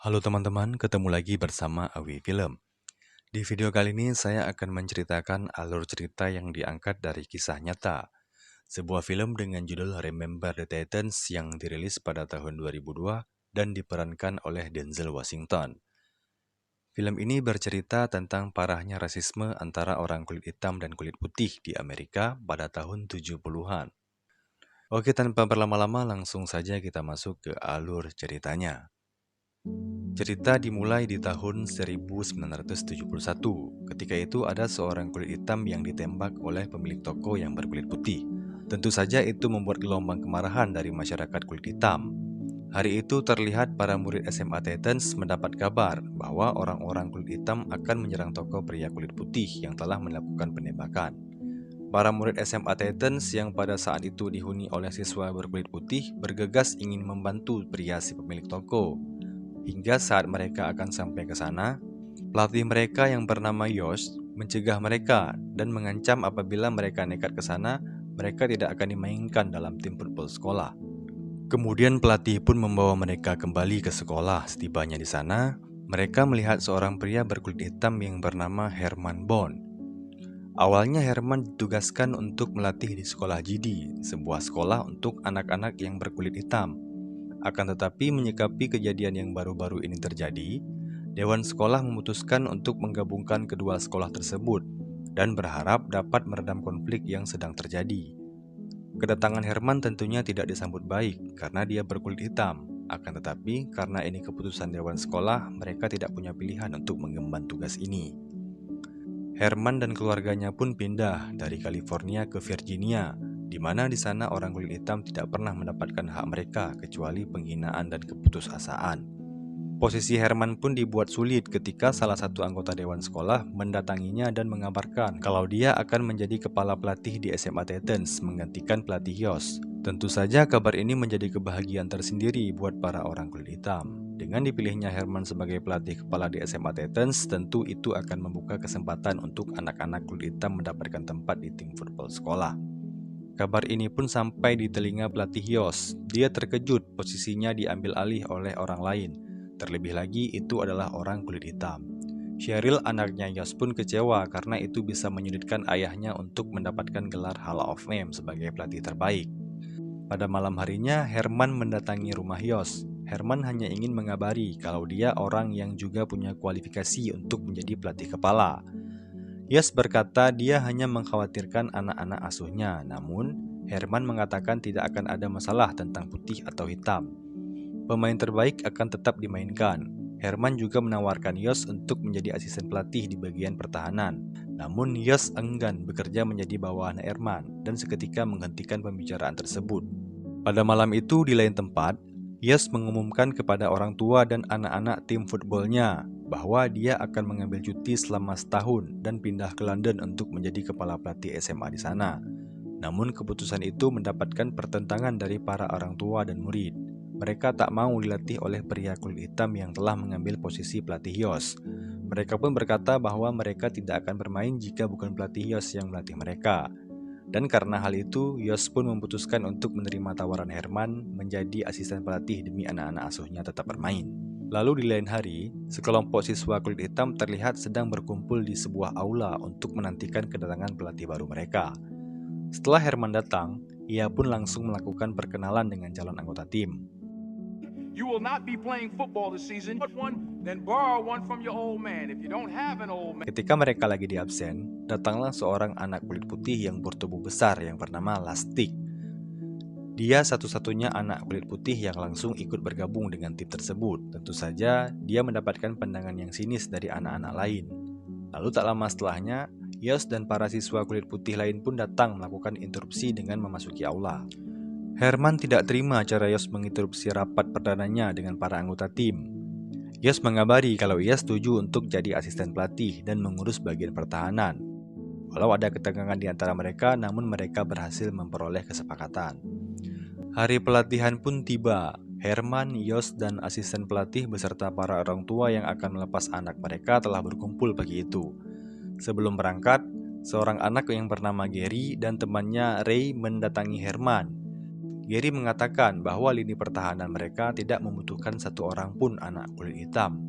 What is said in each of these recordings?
Halo teman-teman, ketemu lagi bersama Awi Film. Di video kali ini saya akan menceritakan alur cerita yang diangkat dari kisah nyata. Sebuah film dengan judul Remember the Titans yang dirilis pada tahun 2002 dan diperankan oleh Denzel Washington. Film ini bercerita tentang parahnya rasisme antara orang kulit hitam dan kulit putih di Amerika pada tahun 70-an. Oke, tanpa berlama-lama langsung saja kita masuk ke alur ceritanya. Cerita dimulai di tahun 1971. Ketika itu ada seorang kulit hitam yang ditembak oleh pemilik toko yang berkulit putih. Tentu saja itu membuat gelombang kemarahan dari masyarakat kulit hitam. Hari itu terlihat para murid SMA Titans mendapat kabar bahwa orang-orang kulit hitam akan menyerang toko pria kulit putih yang telah melakukan penembakan. Para murid SMA Titans yang pada saat itu dihuni oleh siswa berkulit putih bergegas ingin membantu pria si pemilik toko. Hingga saat mereka akan sampai ke sana, pelatih mereka yang bernama Yosh mencegah mereka dan mengancam apabila mereka nekat ke sana, mereka tidak akan dimainkan dalam tim football sekolah. Kemudian pelatih pun membawa mereka kembali ke sekolah. Setibanya di sana, mereka melihat seorang pria berkulit hitam yang bernama Herman Bond. Awalnya Herman ditugaskan untuk melatih di sekolah JD, sebuah sekolah untuk anak-anak yang berkulit hitam. Akan tetapi menyikapi kejadian yang baru-baru ini terjadi, Dewan Sekolah memutuskan untuk menggabungkan kedua sekolah tersebut dan berharap dapat meredam konflik yang sedang terjadi. Kedatangan Herman tentunya tidak disambut baik karena dia berkulit hitam. Akan tetapi karena ini keputusan Dewan Sekolah, mereka tidak punya pilihan untuk mengemban tugas ini. Herman dan keluarganya pun pindah dari California ke Virginia, di mana di sana orang kulit hitam tidak pernah mendapatkan hak mereka kecuali penghinaan dan keputusasaan. Posisi Herman pun dibuat sulit ketika salah satu anggota dewan sekolah mendatanginya dan mengabarkan kalau dia akan menjadi kepala pelatih di SMA Titans menggantikan pelatih Yosh. Tentu saja kabar ini menjadi kebahagiaan tersendiri buat para orang kulit hitam. Dengan dipilihnya Herman sebagai pelatih kepala di SMA Titans, tentu itu akan membuka kesempatan untuk anak-anak kulit hitam mendapatkan tempat di tim football sekolah. Kabar ini pun sampai di telinga pelatih Yosh. Dia terkejut posisinya diambil alih oleh orang lain. Terlebih lagi itu adalah orang kulit hitam. Cheryl, anaknya Yosh pun kecewa karena itu bisa menyulitkan ayahnya untuk mendapatkan gelar Hall of Fame sebagai pelatih terbaik. Pada malam harinya, Herman mendatangi rumah Yosh. Herman hanya ingin mengabari kalau dia orang yang juga punya kualifikasi untuk menjadi pelatih kepala. Yosh berkata dia hanya mengkhawatirkan anak-anak asuhnya, namun Herman mengatakan tidak akan ada masalah tentang putih atau hitam. Pemain terbaik akan tetap dimainkan. Herman juga menawarkan Yosh untuk menjadi asisten pelatih di bagian pertahanan. Namun Yosh enggan bekerja menjadi bawahan Herman dan seketika menghentikan pembicaraan tersebut. Pada malam itu di lain tempat, Yosh mengumumkan kepada orang tua dan anak-anak tim footballnya bahwa dia akan mengambil cuti selama setahun dan pindah ke London untuk menjadi kepala pelatih SMA di sana. Namun keputusan itu mendapatkan pertentangan dari para orang tua dan murid. Mereka tak mau dilatih oleh pria kulit hitam yang telah mengambil posisi pelatih Yosh. Mereka pun berkata bahwa mereka tidak akan bermain jika bukan pelatih Yosh yang melatih mereka. Dan karena hal itu, Yosh pun memutuskan untuk menerima tawaran Herman menjadi asisten pelatih demi anak-anak asuhnya tetap bermain. Lalu di lain hari, sekelompok siswa kulit hitam terlihat sedang berkumpul di sebuah aula untuk menantikan kedatangan pelatih baru mereka. Setelah Herman datang, ia pun langsung melakukan perkenalan dengan calon anggota tim. You will not be playing football this season. Then borrow one from your old man. If you don't have an old man. Ketika mereka lagi di absen, datanglah seorang anak kulit putih yang bertubuh besar yang bernama Lastik. Dia satu-satunya anak kulit putih yang langsung ikut bergabung dengan tim tersebut. Tentu saja, dia mendapatkan pandangan yang sinis dari anak-anak lain. Lalu tak lama setelahnya, Yosh dan para siswa kulit putih lain pun datang melakukan interupsi dengan memasuki aula. Herman tidak terima cara Yosh menginterupsi rapat perdananya dengan para anggota tim. Yosh mengabari kalau ia setuju untuk jadi asisten pelatih dan mengurus bagian pertahanan. Walau ada ketegangan di antara mereka, namun mereka berhasil memperoleh kesepakatan. Hari pelatihan pun tiba. Herman, Yosh, dan asisten pelatih beserta para orang tua yang akan melepas anak mereka telah berkumpul pagi itu. Sebelum berangkat, seorang anak yang bernama Gary dan temannya Ray mendatangi Herman. Gary mengatakan bahwa lini pertahanan mereka tidak membutuhkan satu orang pun anak kulit hitam.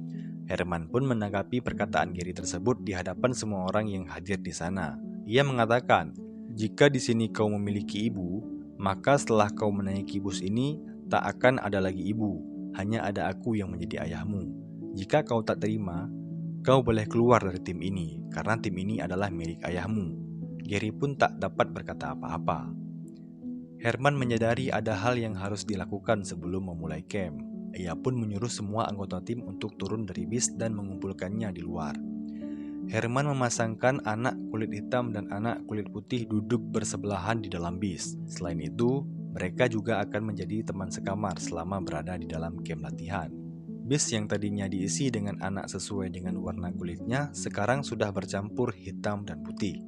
Herman pun menanggapi perkataan Gary tersebut di hadapan semua orang yang hadir di sana. Ia mengatakan, "Jika di sini kau memiliki ibu, maka setelah kau menaiki bus ini, tak akan ada lagi ibu, hanya ada aku yang menjadi ayahmu. Jika kau tak terima, kau boleh keluar dari tim ini, karena tim ini adalah milik ayahmu." Gary pun tak dapat berkata apa-apa. Herman menyadari ada hal yang harus dilakukan sebelum memulai camp. Ia pun menyuruh semua anggota tim untuk turun dari bis dan mengumpulkannya di luar. Herman memasangkan anak kulit hitam dan anak kulit putih duduk bersebelahan di dalam bis. Selain itu, mereka juga akan menjadi teman sekamar selama berada di dalam camp latihan. Bis yang tadinya diisi dengan anak sesuai dengan warna kulitnya, sekarang sudah bercampur hitam dan putih.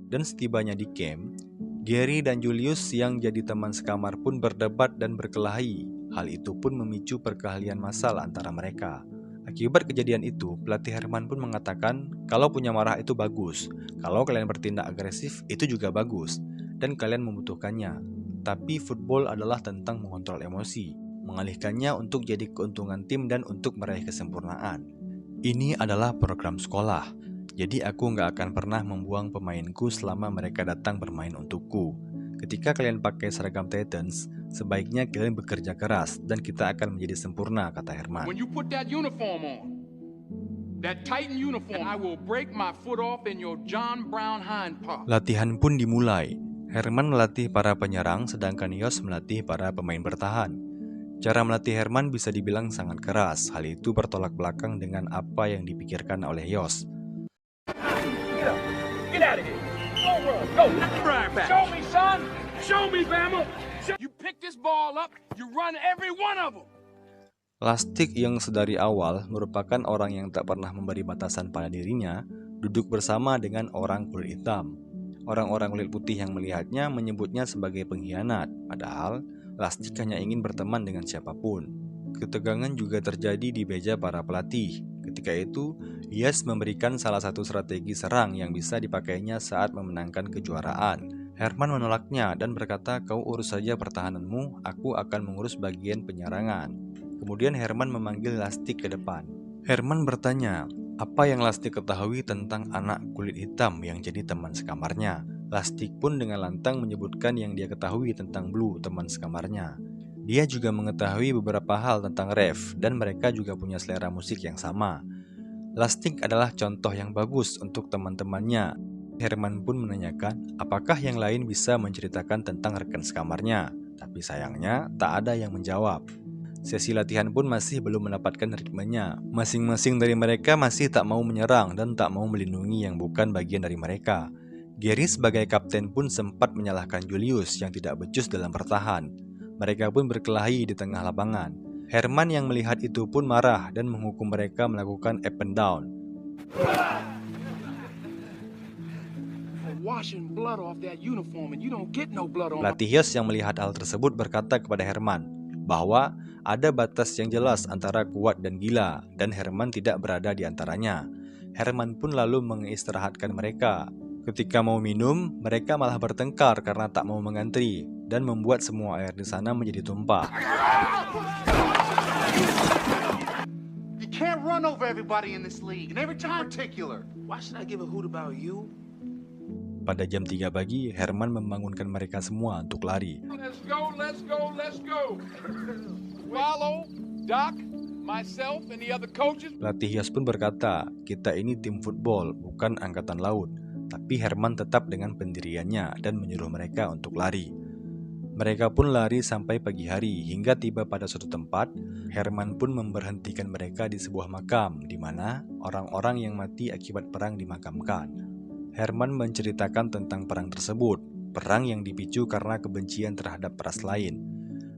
Dan setibanya di camp, Gary dan Julius yang jadi teman sekamar pun berdebat dan berkelahi. Hal itu pun memicu perkelahian massal antara mereka. Akibat kejadian itu, pelatih Herman pun mengatakan kalau punya marah itu bagus, kalau kalian bertindak agresif itu juga bagus, dan kalian membutuhkannya. Tapi football adalah tentang mengontrol emosi, mengalihkannya untuk jadi keuntungan tim dan untuk meraih kesempurnaan. Ini adalah program sekolah. Jadi aku nggak akan pernah membuang pemainku selama mereka datang bermain untukku. Ketika kalian pakai seragam Titans, sebaiknya kalian bekerja keras dan kita akan menjadi sempurna, kata Herman. When you put that uniform on, that Titan uniform, I will break my foot off in your John Brown hind part. Latihan pun dimulai. Herman melatih para penyerang sedangkan Yos melatih para pemain bertahan. Cara melatih Herman bisa dibilang sangat keras. Hal itu bertolak belakang dengan apa yang dipikirkan oleh Yos. Get out of here. Go run. Go. Right back. Show me, son. Show me, Bama. You pick this ball up, you run every one of them. Lastik yang sedari awal merupakan orang yang tak pernah memberi batasan pada dirinya, duduk bersama dengan orang kulit hitam. Orang-orang kulit putih yang melihatnya menyebutnya sebagai pengkhianat, padahal Lastik hanya ingin berteman dengan siapapun. Ketegangan juga terjadi di meja para pelatih. Ketika itu, Yas memberikan salah satu strategi serang yang bisa dipakainya saat memenangkan kejuaraan. Herman menolaknya dan berkata, "Kau urus saja pertahananmu, aku akan mengurus bagian penyerangan." Kemudian Herman memanggil Lastik ke depan. Herman bertanya, apa yang Lastik ketahui tentang anak kulit hitam yang jadi teman sekamarnya. Lastik pun dengan lantang menyebutkan yang dia ketahui tentang Blue, teman sekamarnya. Dia juga mengetahui beberapa hal tentang Rev, dan mereka juga punya selera musik yang sama. Lastik adalah contoh yang bagus untuk teman-temannya. Herman pun menanyakan apakah yang lain bisa menceritakan tentang rekan sekamarnya, tapi sayangnya tak ada yang menjawab. Sesi latihan pun masih belum mendapatkan ritmenya. Masing-masing dari mereka masih tak mau menyerang dan tak mau melindungi yang bukan bagian dari mereka. Gary sebagai kapten pun sempat menyalahkan Julius yang tidak becus dalam bertahan. Mereka pun berkelahi di tengah lapangan. Herman yang melihat itu pun marah dan menghukum mereka melakukan up and down. Pelatih Yos yang melihat hal tersebut berkata kepada Herman bahwa ada batas yang jelas antara kuat dan gila, dan Herman tidak berada di antaranya. Herman pun lalu mengistirahatkan mereka. Ketika mau minum, mereka malah bertengkar karena tak mau mengantri dan membuat semua air di sana menjadi tumpah. You can't run over everybody in this league, and every time particular. Why should I give a hoot about you? Pada jam 3 pagi, Herman membangunkan mereka semua untuk lari. Let's go, let's go, let's go. Follow, Doc, myself, and the other coaches. Pelatih Yos pun berkata, kita ini tim football, bukan angkatan laut. Tapi Herman tetap dengan pendiriannya dan menyuruh mereka untuk lari. Mereka pun lari sampai pagi hari hingga tiba pada suatu tempat. Herman pun memberhentikan mereka di sebuah makam di mana orang-orang yang mati akibat perang dimakamkan. Herman menceritakan tentang perang tersebut, perang yang dipicu karena kebencian terhadap ras lain,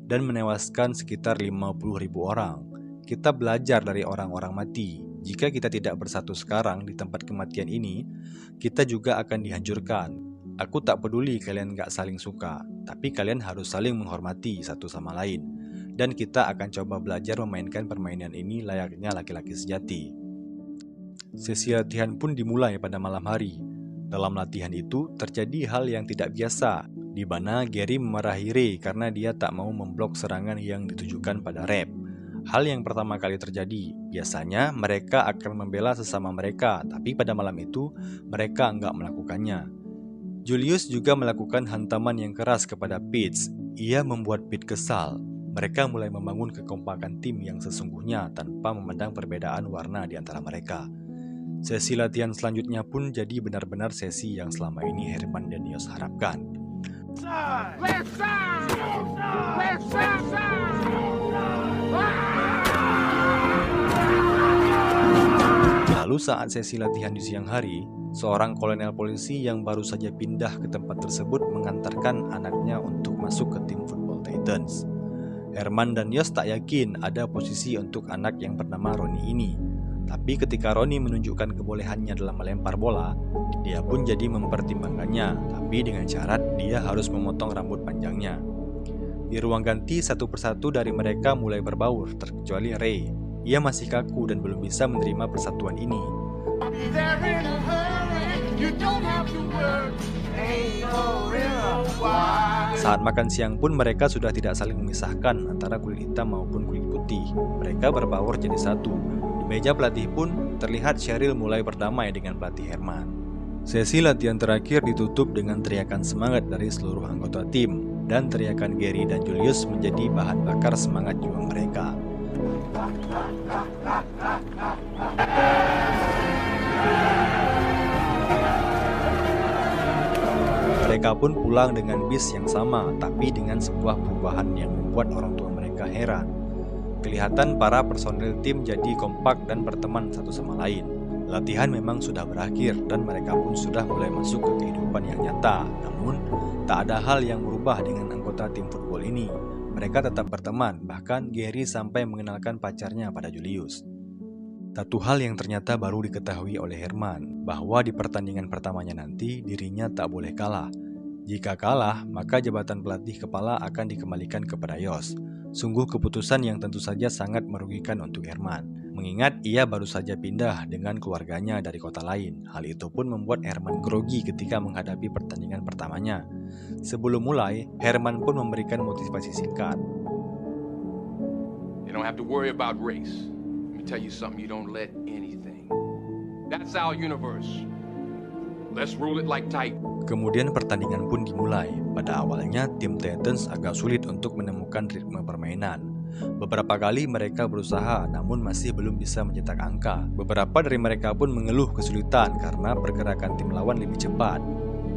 dan menewaskan sekitar 50.000 orang. Kita belajar dari orang-orang mati. Jika kita tidak bersatu sekarang di tempat kematian ini, kita juga akan dihancurkan. Aku tak peduli kalian gak saling suka, tapi kalian harus saling menghormati satu sama lain. Dan kita akan coba belajar memainkan permainan ini layaknya laki-laki sejati. Sesi latihan pun dimulai pada malam hari. Dalam latihan itu terjadi hal yang tidak biasa, di di mana Gary memarahi Ray karena dia tak mau memblok serangan yang ditujukan pada Rap. Hal yang pertama kali terjadi, biasanya mereka akan membela sesama mereka, tapi pada malam itu mereka enggak melakukannya. Julius juga melakukan hantaman yang keras kepada Pitts. Ia membuat Pitts kesal. Mereka mulai membangun kekompakan tim yang sesungguhnya tanpa memandang perbedaan warna di antara mereka. Sesi latihan selanjutnya pun jadi benar-benar sesi yang selama ini Herman dan Yost harapkan. Left side! Left side! Lalu saat sesi latihan di siang hari, seorang kolonel polisi yang baru saja pindah ke tempat tersebut mengantarkan anaknya untuk masuk ke tim Football Titans. Herman dan Yost tak yakin ada posisi untuk anak yang bernama Ronnie ini. Tapi ketika Ronnie menunjukkan kebolehannya dalam melempar bola, dia pun jadi mempertimbangkannya, tapi dengan syarat dia harus memotong rambut panjangnya. Di ruang ganti, satu persatu dari mereka mulai berbaur, terkecuali Ray. Ia masih kaku dan belum bisa menerima persatuan ini. Saat makan siang pun mereka sudah tidak saling memisahkan antara kulit hitam maupun kulit putih. Mereka berbaur jadi satu. Di meja pelatih pun terlihat Cheryl mulai berdamai dengan pelatih Herman. Sesi latihan terakhir ditutup dengan teriakan semangat dari seluruh anggota tim, dan teriakan Gary dan Julius menjadi bahan bakar semangat juang mereka. Mereka pun pulang dengan bis yang sama, tapi dengan sebuah perubahan yang membuat orang tua mereka heran. Kelihatan para personil tim jadi kompak dan berteman satu sama lain. Latihan memang sudah berakhir dan mereka pun sudah mulai masuk ke kehidupan yang nyata. Namun, tak ada hal yang berubah dengan anggota tim football ini. Mereka tetap berteman, bahkan Gary sampai mengenalkan pacarnya pada Julius. Satu hal yang ternyata baru diketahui oleh Herman, bahwa di pertandingan pertamanya nanti dirinya tak boleh kalah. Jika kalah, maka jabatan pelatih kepala akan dikembalikan kepada Yost. Sungguh keputusan yang tentu saja sangat merugikan untuk Herman, mengingat ia baru saja pindah dengan keluarganya dari kota lain. Hal itu pun membuat Herman grogi ketika menghadapi pertandingan pertamanya. Sebelum mulai, Herman pun memberikan motivasi singkat. You don't have to worry about race. Let me tell you something, you don't let anything. That's our universe. Let's rule it like Titan. Kemudian pertandingan pun dimulai. Pada awalnya, tim Titans agak sulit untuk menemukan ritme permainan. Beberapa kali mereka berusaha, namun masih belum bisa mencetak angka. Beberapa dari mereka pun mengeluh kesulitan karena pergerakan tim lawan lebih cepat.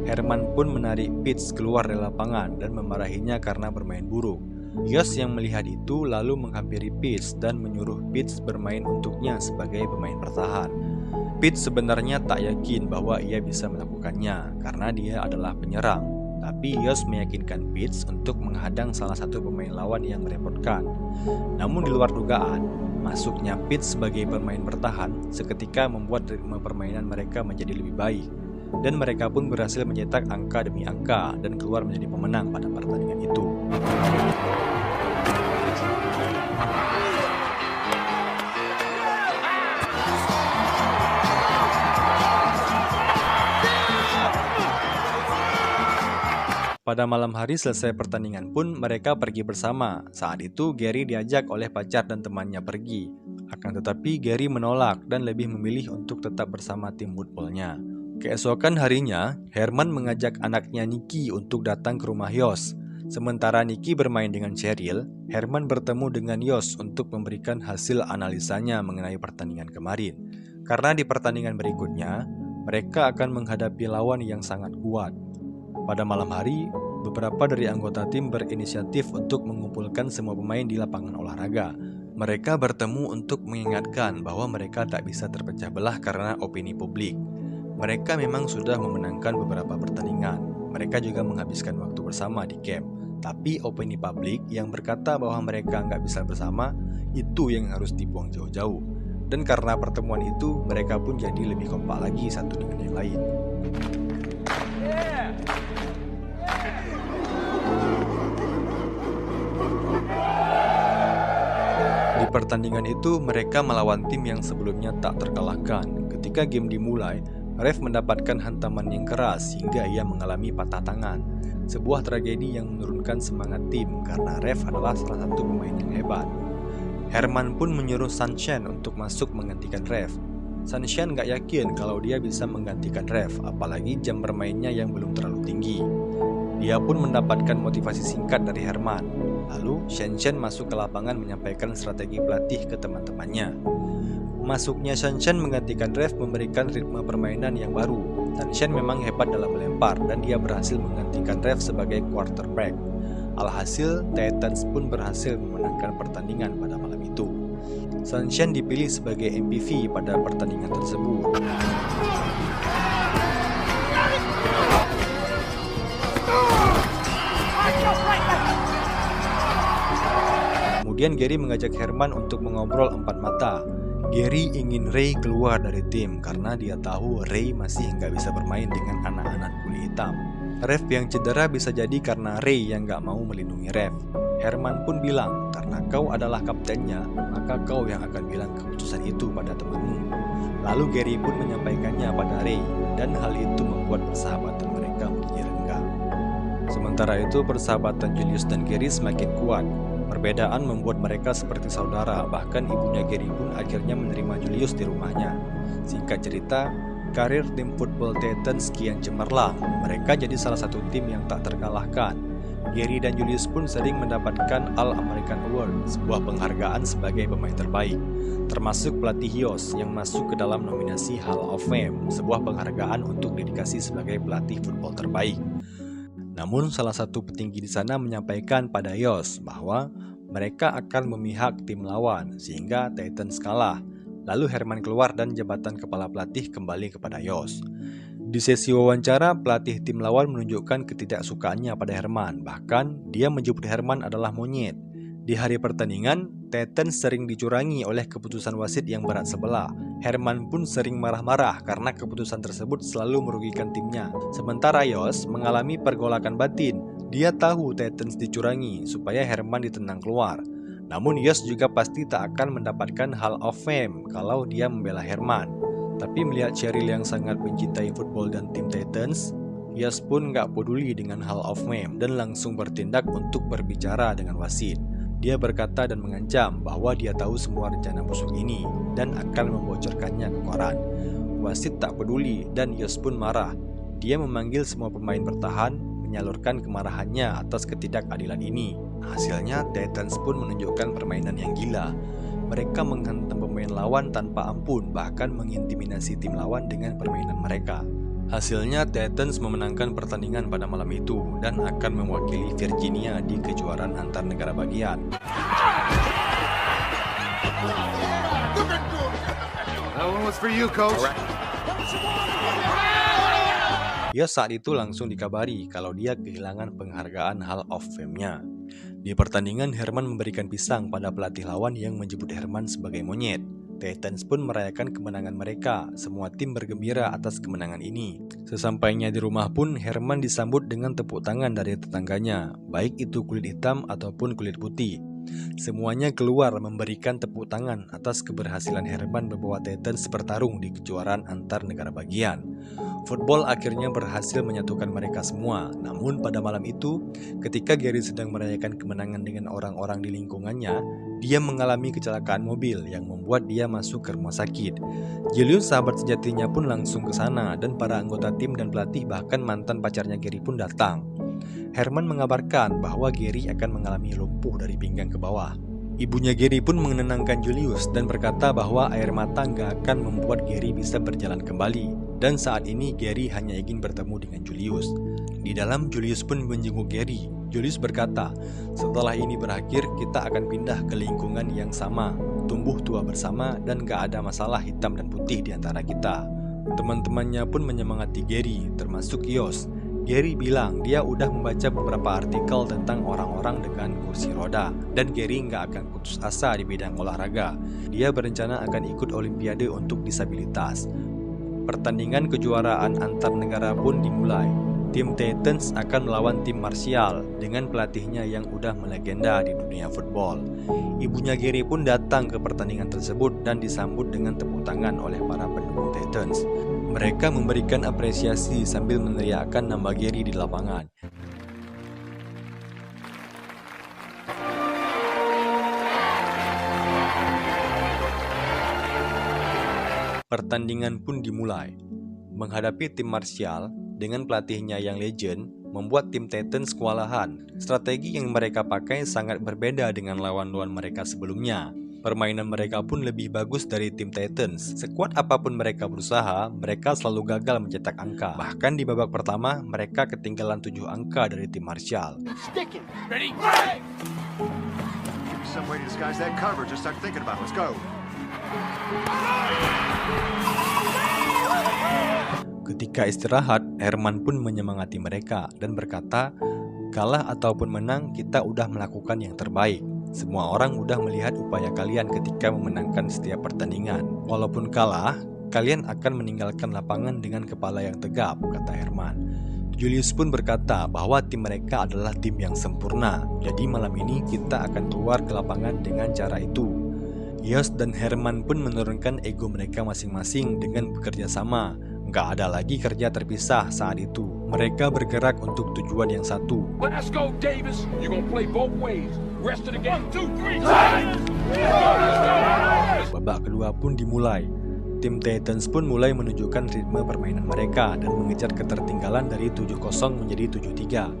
Herman pun menarik Pitts keluar dari lapangan dan memarahinya karena bermain buruk. Yost yang melihat itu lalu menghampiri Pitts dan menyuruh Pitts bermain untuknya sebagai pemain bertahan. Pitts sebenarnya tak yakin bahwa ia bisa melakukannya karena dia adalah penyerang. Tapi Yost meyakinkan Pitts untuk menghadang salah satu pemain lawan yang merepotkan. Namun di luar dugaan, masuknya Pitts sebagai pemain bertahan seketika membuat ritme permainan mereka menjadi lebih baik. Dan mereka pun berhasil mencetak angka demi angka dan keluar menjadi pemenang pada pertandingan itu. Pada malam hari selesai pertandingan pun mereka pergi bersama. Saat itu Gary diajak oleh pacar dan temannya pergi. Akan tetapi Gary menolak dan lebih memilih untuk tetap bersama tim footballnya. Keesokan harinya, Herman mengajak anaknya Nikki untuk datang ke rumah Yost. Sementara Nikki bermain dengan Cheryl, Herman bertemu dengan Yost untuk memberikan hasil analisanya mengenai pertandingan kemarin. Karena di pertandingan berikutnya, mereka akan menghadapi lawan yang sangat kuat. Pada malam hari, beberapa dari anggota tim berinisiatif untuk mengumpulkan semua pemain di lapangan olahraga. Mereka bertemu untuk mengingatkan bahwa mereka tak bisa terpecah belah karena opini publik. Mereka memang sudah memenangkan beberapa pertandingan. Mereka juga menghabiskan waktu bersama di camp. Tapi opini publik yang berkata bahwa mereka nggak bisa bersama, itu yang harus dibuang jauh-jauh. Dan karena pertemuan itu, mereka pun jadi lebih kompak lagi satu dengan yang lain. Di pertandingan itu, mereka melawan tim yang sebelumnya tak terkalahkan. Ketika game dimulai, Rev mendapatkan hantaman yang keras hingga ia mengalami patah tangan. Sebuah tragedi yang menurunkan semangat tim karena Rev adalah salah satu pemain yang hebat. Herman pun menyuruh Sunshine untuk masuk menggantikan Rev. Sunshine gak yakin kalau dia bisa menggantikan Rev, apalagi jam bermainnya yang belum terlalu tinggi. Dia pun mendapatkan motivasi singkat dari Herman. Lalu Sunshine masuk ke lapangan menyampaikan strategi pelatih ke teman-temannya. Masuknya Sunshine menggantikan Rev memberikan ritme permainan yang baru. Sunshine memang hebat dalam melempar dan dia berhasil menggantikan Rev sebagai quarterback. Alhasil, Titans pun berhasil memenangkan pertandingan pada malam itu. Sunshine dipilih sebagai MVP pada pertandingan tersebut. Kemudian Gary mengajak Herman untuk mengobrol empat mata. Gary ingin Ray keluar dari tim karena dia tahu Ray masih nggak bisa bermain dengan anak-anak kulit hitam. Rev yang cedera bisa jadi karena Ray yang nggak mau melindungi Rev. Herman pun bilang, karena kau adalah kaptennya, maka kau yang akan bilang keputusan itu pada temanmu. Lalu Gary pun menyampaikannya pada Ray, dan hal itu membuat persahabatan mereka menjadi renggang. Sementara itu persahabatan Julius dan Gary semakin kuat. Perbedaan membuat mereka seperti saudara, bahkan ibunya Gary pun akhirnya menerima Julius di rumahnya. Singkat cerita, karir tim football Titans kian cemerlang. Mereka jadi salah satu tim yang tak terkalahkan. Gary dan Julius pun sering mendapatkan All-American Award, sebuah penghargaan sebagai pemain terbaik. Termasuk pelatih Yos yang masuk ke dalam nominasi Hall of Fame, sebuah penghargaan untuk dedikasi sebagai pelatih football terbaik. Namun salah satu petinggi di sana menyampaikan pada Yos bahwa mereka akan memihak tim lawan sehingga Titans kalah. Lalu Herman keluar dan jabatan kepala pelatih kembali kepada Yos. Di sesi wawancara, pelatih tim lawan menunjukkan ketidaksukaannya pada Herman. Bahkan dia menyebut Herman adalah monyet. Di hari pertandingan, Titans sering dicurangi oleh keputusan wasit yang berat sebelah. Herman pun sering marah-marah karena keputusan tersebut selalu merugikan timnya. Sementara Yos mengalami pergolakan batin. Dia tahu Titans dicurangi supaya Herman ditendang keluar. Namun Yos juga pasti tak akan mendapatkan Hall of Fame kalau dia membela Herman. Tapi melihat Cheryl yang sangat mencintai football dan tim Titans, Yos pun gak peduli dengan Hall of Fame dan langsung bertindak untuk berbicara dengan wasit. Dia berkata dan mengancam bahwa dia tahu semua rencana busuk ini dan akan membocorkannya ke koran. Wasit tak peduli dan Yos pun marah. Dia memanggil semua pemain bertahan, menyalurkan kemarahannya atas ketidakadilan ini. Hasilnya, Titans pun menunjukkan permainan yang gila. Mereka menghantam pemain lawan tanpa ampun, bahkan mengintimidasi tim lawan dengan permainan mereka. Hasilnya, Titans memenangkan pertandingan pada malam itu dan akan mewakili Virginia di kejuaraan antar negara bagian. Yos saat itu langsung dikabari kalau dia kehilangan penghargaan Hall of Fame-nya. Di pertandingan, Herman memberikan pisang pada pelatih lawan yang menyebut Herman sebagai monyet. Titans pun merayakan kemenangan mereka. Semua tim bergembira atas kemenangan ini. Sesampainya di rumah pun, Herman disambut dengan tepuk tangan dari tetangganya, baik itu kulit hitam ataupun kulit putih. Semuanya keluar memberikan tepuk tangan atas keberhasilan Herman membawa Titans bertarung di kejuaraan antar negara bagian. Football akhirnya berhasil menyatukan mereka semua. Namun pada malam itu, ketika Gary sedang merayakan kemenangan dengan orang-orang di lingkungannya, dia mengalami kecelakaan mobil yang membuat dia masuk ke rumah sakit. Julius, sahabat sejatinya, pun langsung ke sana dan para anggota tim dan pelatih bahkan mantan pacarnya Gary pun datang. Herman mengabarkan bahwa Gary akan mengalami lumpuh dari pinggang ke bawah. Ibunya Gary pun menenangkan Julius dan berkata bahwa air mata nggak akan membuat Gary bisa berjalan kembali. Dan saat ini Gary hanya ingin bertemu dengan Julius. Di dalam, Julius pun menjenguk Gary. Julius berkata, setelah ini berakhir kita akan pindah ke lingkungan yang sama, tumbuh tua bersama dan gak ada masalah hitam dan putih di antara kita. Teman-temannya pun menyemangati Gary, termasuk Yos. Gary bilang dia udah membaca beberapa artikel tentang orang-orang dengan kursi roda dan Gary nggak akan putus asa di bidang olahraga. Dia berencana akan ikut olimpiade untuk disabilitas. Pertandingan kejuaraan antar negara pun dimulai. Tim Titans akan melawan tim Martial dengan pelatihnya yang udah melegenda di dunia football. Ibunya Gary pun datang ke pertandingan tersebut dan disambut dengan tepuk tangan oleh para pendukung Titans. Mereka memberikan apresiasi sambil meneriakkan nama Gary di lapangan. Pertandingan pun dimulai. Menghadapi tim Martial dengan pelatihnya yang legend, membuat tim Titans kewalahan. Strategi yang mereka pakai sangat berbeda dengan lawan-lawan mereka sebelumnya. Permainan mereka pun lebih bagus dari tim Titans. Sekuat apapun mereka berusaha, mereka selalu gagal mencetak angka. Bahkan di babak pertama, mereka ketinggalan 7 angka dari tim Martial. Ready? Give me some way to disguise that cover. Just start thinking about it. Let's go. Ketika istirahat, Herman pun menyemangati mereka dan berkata, kalah ataupun menang, kita udah melakukan yang terbaik. Semua orang udah melihat upaya kalian ketika memenangkan setiap pertandingan. Walaupun kalah, kalian akan meninggalkan lapangan dengan kepala yang tegap, kata Herman. Julius pun berkata bahwa tim mereka adalah tim yang sempurna. Jadi malam ini kita akan keluar ke lapangan dengan cara itu. Yos dan Herman pun menurunkan ego mereka masing-masing dengan bekerja sama. Nggak ada lagi kerja terpisah saat itu. Mereka bergerak untuk tujuan yang satu. Let's go, Davis. You're gonna play both ways. Rest of the game. 1, 2, 3. Babak kedua pun dimulai. Tim Titans pun mulai menunjukkan ritme permainan mereka dan mengejar ketertinggalan dari 7-0 menjadi 7-3.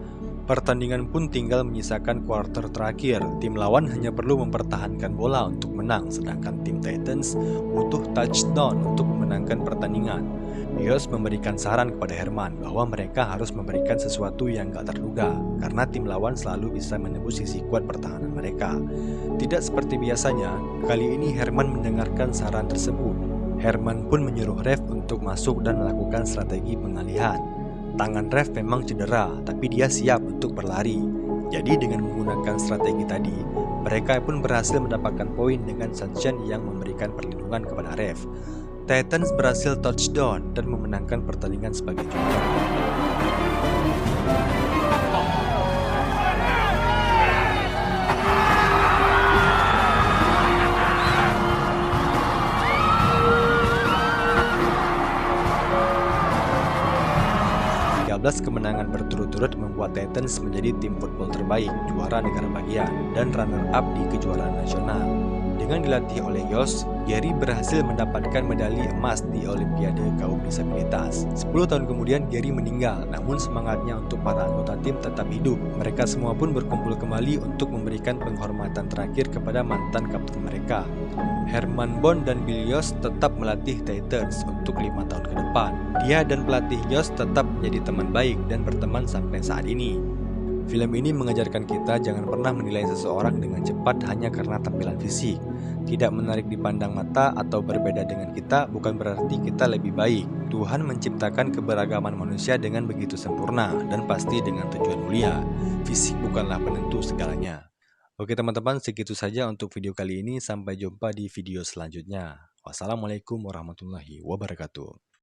Pertandingan pun tinggal menyisakan kuarter terakhir. Tim lawan hanya perlu mempertahankan bola untuk menang, sedangkan tim Titans butuh touchdown untuk memenangkan pertandingan. Yos memberikan saran kepada Herman bahwa mereka harus memberikan sesuatu yang gak terduga, karena tim lawan selalu bisa menembus sisi kuat pertahanan mereka. Tidak seperti biasanya, kali ini Herman mendengarkan saran tersebut. Herman pun menyuruh ref untuk masuk dan melakukan strategi pengalihan. Tangan ref memang cedera, tapi dia siap untuk berlari. Jadi dengan menggunakan strategi tadi, mereka pun berhasil mendapatkan poin dengan Sunshine yang memberikan perlindungan kepada ref. Titans berhasil touchdown dan memenangkan pertandingan sebagai juara. 13 kemenangan berturut-turut membuat Titans menjadi tim football terbaik, juara negara bagian, dan runner-up di kejuaraan nasional. Dengan dilatih oleh Yos, Gary berhasil mendapatkan medali emas di Olimpiade kaum disabilitas. 10 tahun kemudian Gary meninggal, namun semangatnya untuk para anggota tim tetap hidup. Mereka semua pun berkumpul kembali untuk memberikan penghormatan terakhir kepada mantan kapten mereka. Herman Bond dan Bill Yos tetap melatih Titans untuk 5 tahun ke depan. Dia dan pelatih Yos tetap menjadi teman baik dan berteman sampai saat ini. Film ini mengajarkan kita jangan pernah menilai seseorang dengan cepat hanya karena tampilan fisik. Tidak menarik dipandang mata atau berbeda dengan kita bukan berarti kita lebih baik. Tuhan menciptakan keberagaman manusia dengan begitu sempurna dan pasti dengan tujuan mulia. Fisik bukanlah penentu segalanya. Oke teman-teman, segitu saja untuk video kali ini. Sampai jumpa di video selanjutnya. Wassalamualaikum warahmatullahi wabarakatuh.